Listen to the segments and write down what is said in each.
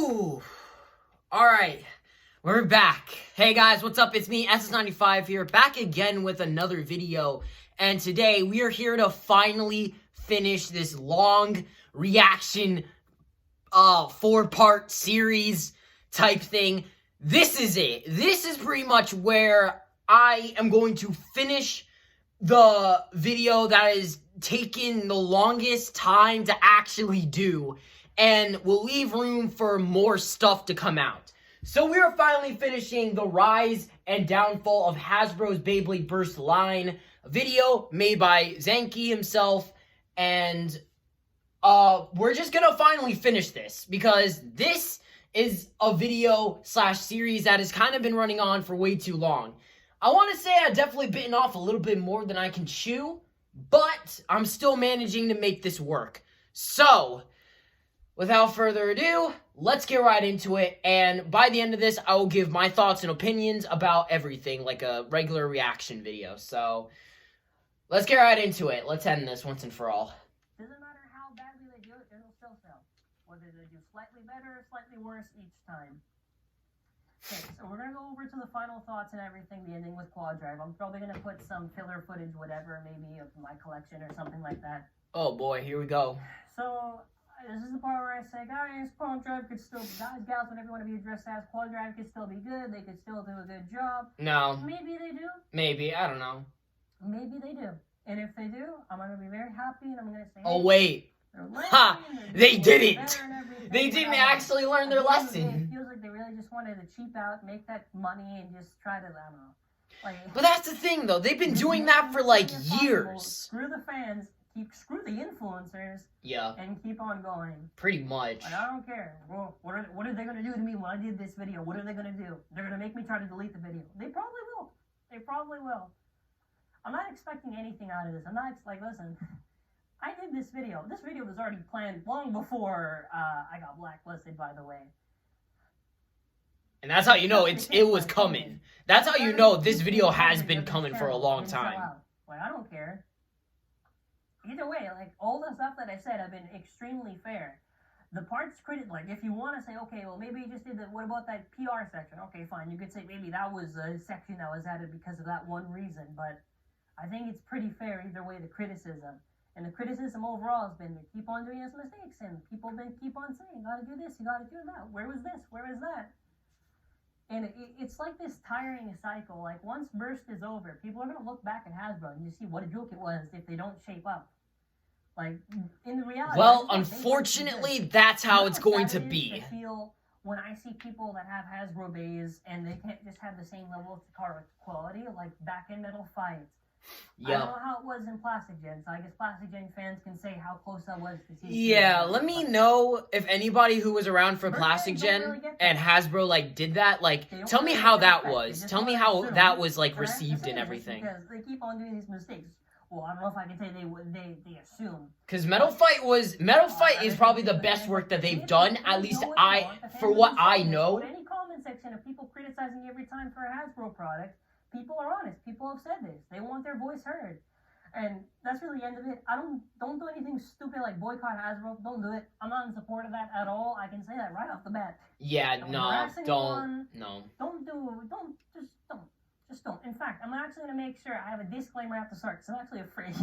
Whew. Alright, we're back. Hey guys, what's up? It's me, SS95 here, back again with another video. And today, we are here to finally finish this long reaction, 4-part series type thing. This is it. This is pretty much where I am going to finish the video that is taking the longest time to actually do, and we'll leave room for more stuff to come out. So we are finally finishing the rise and downfall of Hasbro's Beyblade Burst line, a video made by Zanky himself, and we're just gonna finally finish this, because this is a video slash series that has kind of been running on for way too long. I want to say I've definitely bitten off a little bit more than I can chew, but I'm still managing to make this work. So, without further ado, let's get right into it, and by the end of this, I will give my thoughts and opinions about everything, like a regular reaction video. So, let's get right into it. Let's end this once and for all. Doesn't matter how badly they do it, it'll still sell. Whether they do slightly better or slightly worse each time. Okay, so we're going to go over to the final thoughts and everything, the ending with Quad Drive. I'm probably going to put some filler footage, whatever, maybe of my collection or something like that. Oh boy, here we go. So, this is the part where I say, guys, Quad Drive could still, guys, gals, whatever you want to be addressed as, Quad Drive could still be good, they could still do a good job. No. Maybe they do. Maybe, I don't know. Maybe they do. And if they do, I'm going to be very happy, and I'm going to say, hey, oh wait. Ha! They didn't! They didn't actually learn their lesson. It feels like they really just wanted to cheap out, make that money, and just try to, I don't know. Like, but that's the thing, though. They've been doing that for, like, years. Screw the fans, screw the influencers, yeah, and keep on going. Pretty much. Like, I don't care. Well, what are they going to do to me when I did this video? What are they going to do? They're going to make me try to delete the video. They probably will. They probably will. I'm not expecting anything out of this. I'm not, like, listen... I did this video. This video was already planned long before I got blacklisted, by the way. And that's how you know it was coming. That's how you know this video has been coming for a long time. Like, I don't care. Either way, like, all the stuff that I said have been extremely fair. The parts critic, like, if you want to say, okay, well, maybe you just did that, what about that PR section? Okay, fine, you could say maybe that was a section that was added because of that one reason, but I think it's pretty fair either way, the criticism. And the criticism overall has been they keep on doing these mistakes, and people then keep on saying, you gotta do this, you gotta do that. Where was this? Where was that? And it's like this tiring cycle. Like, once Burst is over, people are gonna look back at Hasbro and you see what a joke it was if they don't shape up. Like, in the reality... well, unfortunately, that's how it's going to be. I feel when I see people that have Hasbro bays and they can't just have the same level of quality, like back in Metal Fight. Yep. I don't know how it was in Plastic Gen, so I guess Plastic Gen fans can say how close that was to see. Yeah, let me know if anybody who was around for Plastic Gen really and Hasbro, like, did that. Like, tell me how that was. Tell me how that was, like, received and everything. Because they keep on doing these mistakes. Well, I don't know if I can say they assume. Because Metal Fight is probably the best work that they've done, at least for what I know. In any comment section of people criticizing every time for a Hasbro product, people are honest. People have said this. They want their voice heard. And that's really the end of it. Don't do anything stupid like boycott Hasbro. Don't do it. I'm not in support of that at all. I can say that right off the bat. Yeah, no, don't. Just don't. In fact, I'm actually going to make sure I have a disclaimer at the start, because I'm actually afraid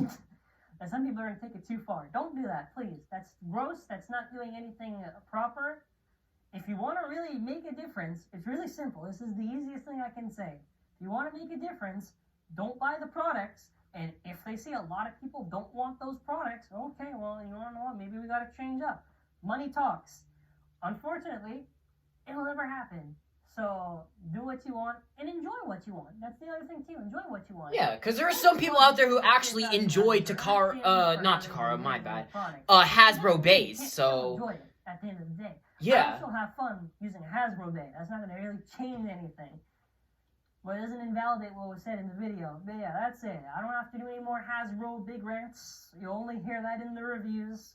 that some people are going to take it too far. Don't do that, please. That's gross. That's not doing anything proper. If you want to really make a difference, it's really simple. This is the easiest thing I can say. You want to make a difference, don't buy the products, and if they see a lot of people don't want those products, okay, well, you want to know what, maybe we got to change up. Money talks. Unfortunately, it'll never happen. So, do what you want, and enjoy what you want. That's the other thing, too. Enjoy what you want. Yeah, because there are some people out there who actually enjoy my bad, Hasbro bays, so... enjoy it at the end of the day. Yeah. I also have fun using a Hasbro bay. That's not going to really change anything. But it doesn't invalidate what was said in the video. But yeah, that's it. I don't have to do any more Hasbro big rants. You'll only hear that in the reviews.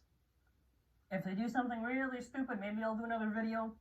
If they do something really stupid, maybe I'll do another video.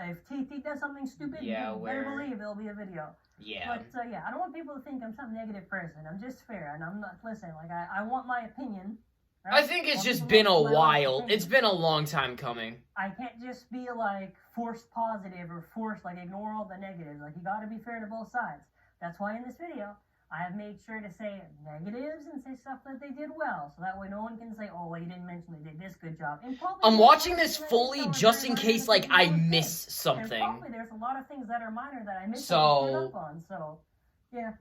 If TT does something stupid, you better believe there'll be a video. Yeah. But yeah, I don't want people to think I'm some negative person. I'm just fair, and I'm not, listen, like, I want my opinion, Right? I think it's I'll just give been a my honest while. opinion. It's been a long time coming. I can't just be like forced positive or forced like ignore all the negatives. Like you got to be fair to both sides. That's why in this video I have made sure to say negatives and say stuff that they did well, so that way no one can say, "Oh, well, you didn't mention they did this good job." And probably I'm watching this fully just in case, like, I miss something. And probably there's a lot of things that are minor that I missed So, up on. So, yeah.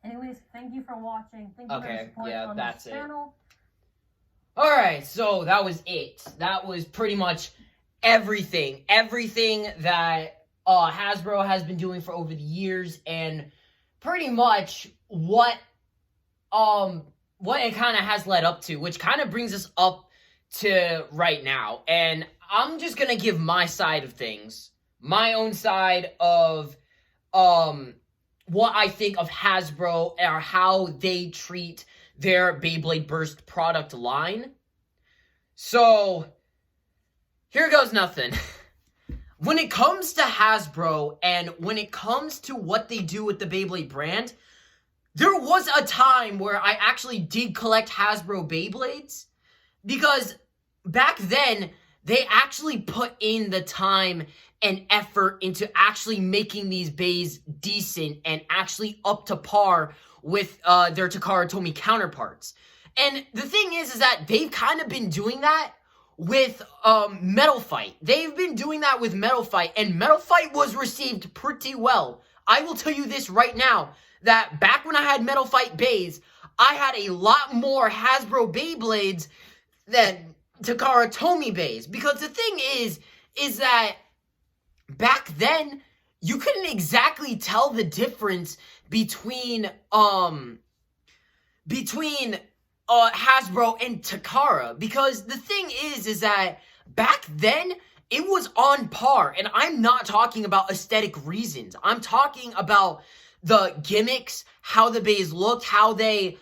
Anyways, thank you for watching. Thank you for okay, supporting yeah, on that's this it. channel. Alright, so that was it. That was pretty much everything. Everything that Hasbro has been doing for over the years, and pretty much what it kind of has led up to, which kind of brings us up to right now. And I'm just gonna give my side of things, my own side of what I think of Hasbro or how they treat their Beyblade Burst product line. So here goes nothing. When it comes to Hasbro and when it comes to what they do with the Beyblade brand, there was a time where I actually did collect Hasbro Beyblades, because back then they actually put in the time and effort into actually making these bays decent and actually up to par with their Takara Tomy counterparts. And the thing is that they've kind of been doing that with Metal Fight. They've been doing that with Metal Fight, and Metal Fight was received pretty well. I will tell you this right now, that back when I had Metal Fight bays, I had a lot more Hasbro Beyblades than Takara Tomy bays. Because the thing is that back then, you couldn't exactly tell the difference between Hasbro and Takara, because the thing is that back then it was on par, and I'm not talking about aesthetic reasons. I'm talking about the gimmicks, how the bays looked, how they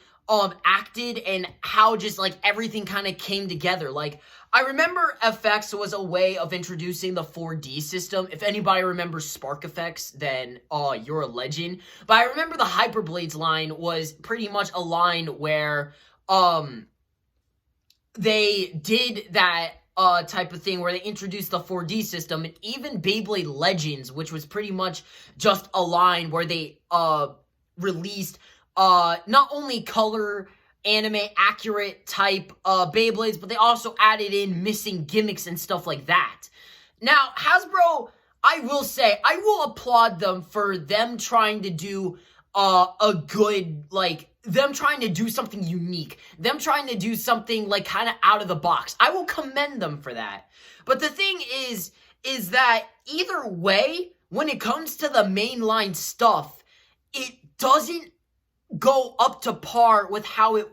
acted, and how just like everything kind of came together. Like, I remember FX was a way of introducing the 4D system. If anybody remembers Spark Effects, then you're a legend. But I remember the Hyperblades line was pretty much a line where they did that type of thing where they introduced the 4D system. And even Beyblade Legends, which was pretty much just a line where they released not only color anime accurate type Beyblades, but they also added in missing gimmicks and stuff like that. Now, Hasbro, I will say, I will applaud them for them trying to do a good, like, them trying to do something unique, them trying to do something like kind of out of the box. I will commend them for that. But the thing is that either way, when it comes to the mainline stuff, it doesn't go up to par with how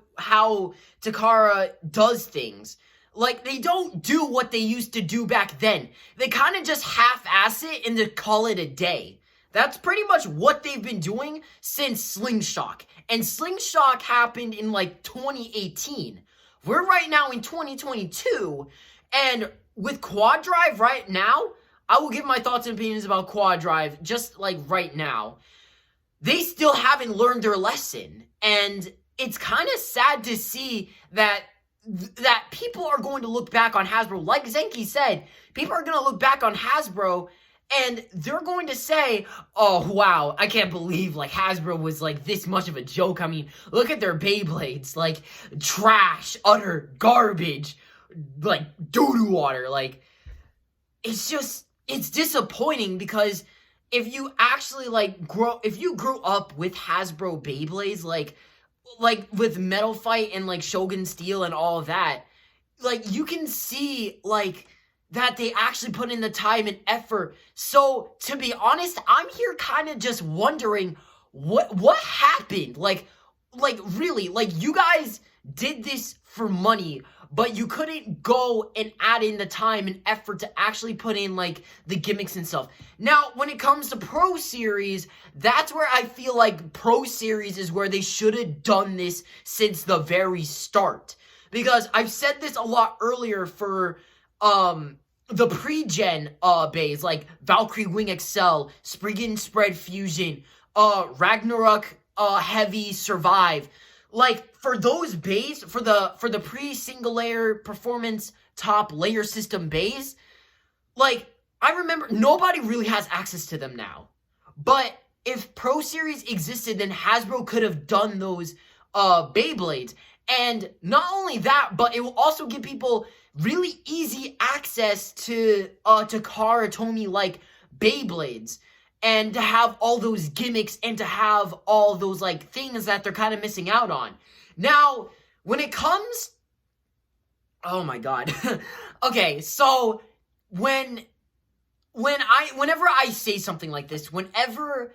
Takara does things. Like, they don't do what they used to do back then. They kind of just half-ass it and they call it a day. That's pretty much what they've been doing since Slingshot. And Slingshot happened in like 2018. We're right now in 2022. And with Quad Drive right now, I will give my thoughts and opinions about Quad Drive just like right now. They still haven't learned their lesson. And it's kind of sad to see that people are going to look back on Hasbro. Like Zenki said, people are going to look back on Hasbro and they're going to say, oh, wow, I can't believe, like, Hasbro was, like, this much of a joke. I mean, look at their Beyblades, like, trash, utter garbage, like, doo-doo water. Like, it's just, it's disappointing because if you actually, like, if you grew up with Hasbro Beyblades, like with Metal Fight and, like, Shogun Steel and all of that, like, you can see, like, that they actually put in the time and effort. So, to be honest, I'm here kind of just wondering what happened? Like, really, like, you guys did this for money, but you couldn't go and add in the time and effort to actually put in, like, the gimmicks and stuff. Now, when it comes to Pro Series, that's where I feel like Pro Series is where they should have done this since the very start. Because I've said this a lot earlier for the pre-gen bays, like Valkyrie Wing XL, Spriggan Spread Fusion, Ragnarok Heavy Survive. like, for those bays, for the pre-single layer performance top layer system bays, like, I remember nobody really has access to them now. But if Pro Series existed, then Hasbro could have done those Beyblades. And not only that, but it will also give people really easy access to Takara Tomy like Beyblades, and to have all those gimmicks, and to have all those like things that they're kind of missing out on. Now, when it comes, oh my god. Okay, so whenever I say something like this, whenever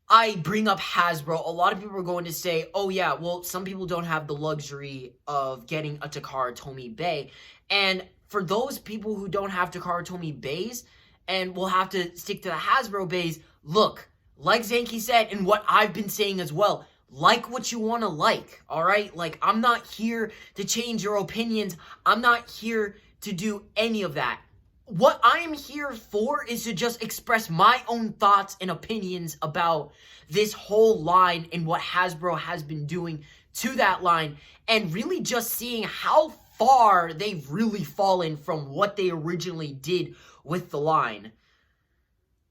I bring up Hasbro, a lot of people are going to say, oh yeah, well, some people don't have the luxury of getting a Takara Tomy Bay. And for those people who don't have Takara Tomy Bays, and will have to stick to the Hasbro Bays, look, like Zanky said, and what I've been saying as well, like what you want to like, alright? Like, I'm not here to change your opinions. I'm not here to do any of that. What I am here for is to just express my own thoughts and opinions about this whole line and what Hasbro has been doing to that line, and really just seeing how far they've really fallen from what they originally did with the line.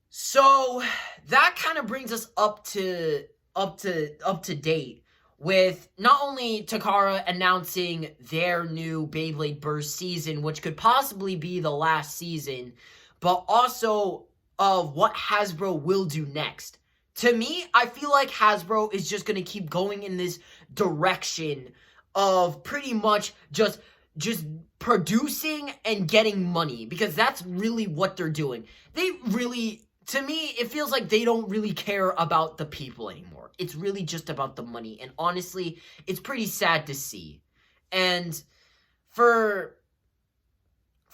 So that kind of brings us up to date with not only Takara announcing their new Beyblade Burst season, which could possibly be the last season, but also of what Hasbro will do next. To me, I feel like Hasbro is just going to keep going in this direction of pretty much just producing and getting money, because that's really what they're doing. They really, to me, it feels like they don't really care about the people anymore. It's really just about the money, and honestly, it's pretty sad to see. And for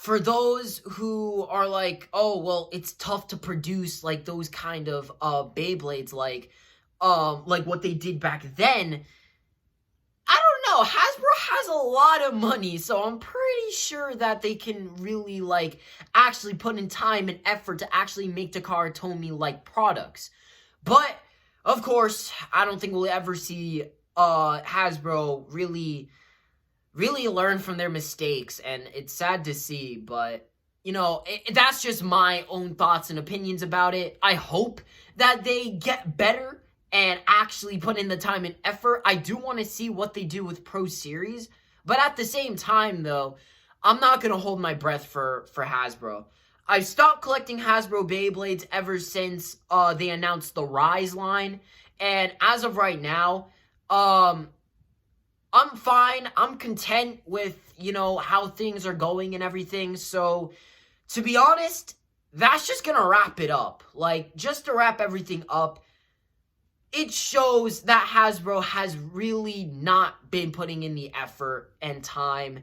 those who are like, oh, well, it's tough to produce like those kind of Beyblades, like what they did back then, I don't know. Hasbro has a lot of money, so I'm pretty sure that they can really, like, actually put in time and effort to actually make Takara Tomy like products. But, of course, I don't think we'll ever see Hasbro really learn from their mistakes, and it's sad to see, but, you know, that's just my own thoughts and opinions about it. I hope that they get better and actually put in the time and effort. I do want to see what they do with Pro Series, but at the same time, though, I'm not going to hold my breath for Hasbro. I've stopped collecting Hasbro Beyblades ever since they announced the Rise line, and as of right now, I'm fine. I'm content with, you know, how things are going and everything. So, to be honest, that's just gonna wrap it up. Like, just to wrap everything up, it shows that Hasbro has really not been putting in the effort and time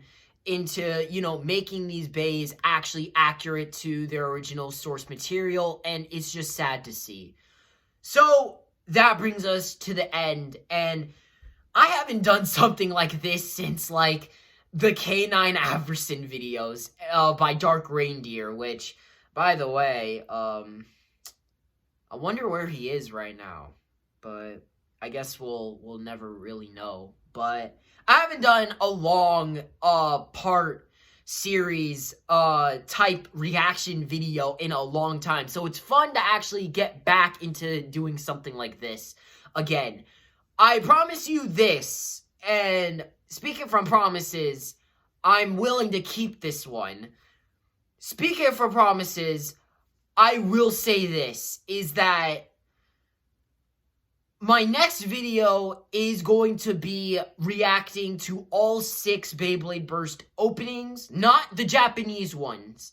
into, you know, making these bays actually accurate to their original source material, and it's just sad to see. So, that brings us to the end, and I haven't done something like this since, like, the K9 Averson videos by Dark Reindeer, which, by the way, I wonder where he is right now, but I guess we'll never really know. But I haven't done a long part series type reaction video in a long time, so it's fun to actually get back into doing something like this again. I promise you this, and speaking from promises, I'm willing to keep this one. Speaking from promises, I will say this, is that my next video is going to be reacting to all 6 Beyblade Burst openings, not the Japanese ones,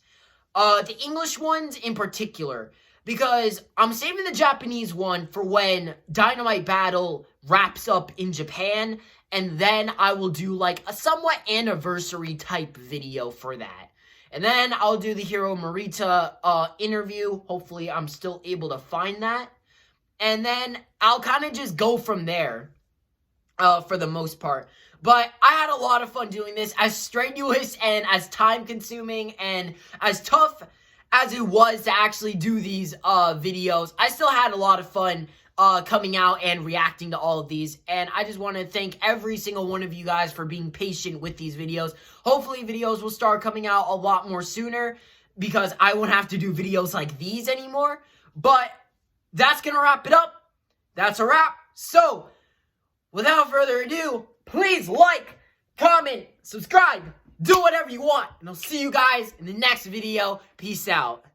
the English ones in particular, because I'm saving the Japanese one for when Dynamite Battle wraps up in Japan, and then I will do like a somewhat anniversary type video for that. And then I'll do the Hiro Morita interview. Hopefully I'm still able to find that. And then I'll kind of just go from there for the most part. But I had a lot of fun doing this, as strenuous and as time-consuming and as tough as it was to actually do these videos. I still had a lot of fun coming out and reacting to all of these. And I just want to thank every single one of you guys for being patient with these videos. Hopefully videos will start coming out a lot more sooner because I won't have to do videos like these anymore. But that's going to wrap it up. That's a wrap. So, without further ado, please like, comment, subscribe, do whatever you want. And I'll see you guys in the next video. Peace out.